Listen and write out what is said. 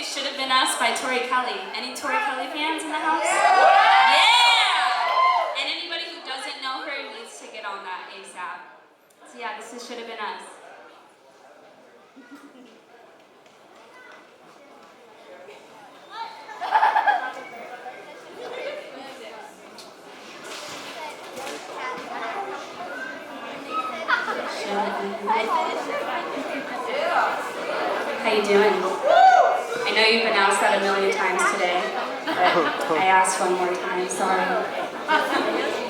to Should Have Been Us by Tori Kelly. Any Tori Kelly fans in the house? Yeah! And anybody who doesn't know her needs to get on that ASAP. So yeah, this is Should Have Been Us. How you doing? I know you've been asked that a million times today, but I asked one more time, sorry.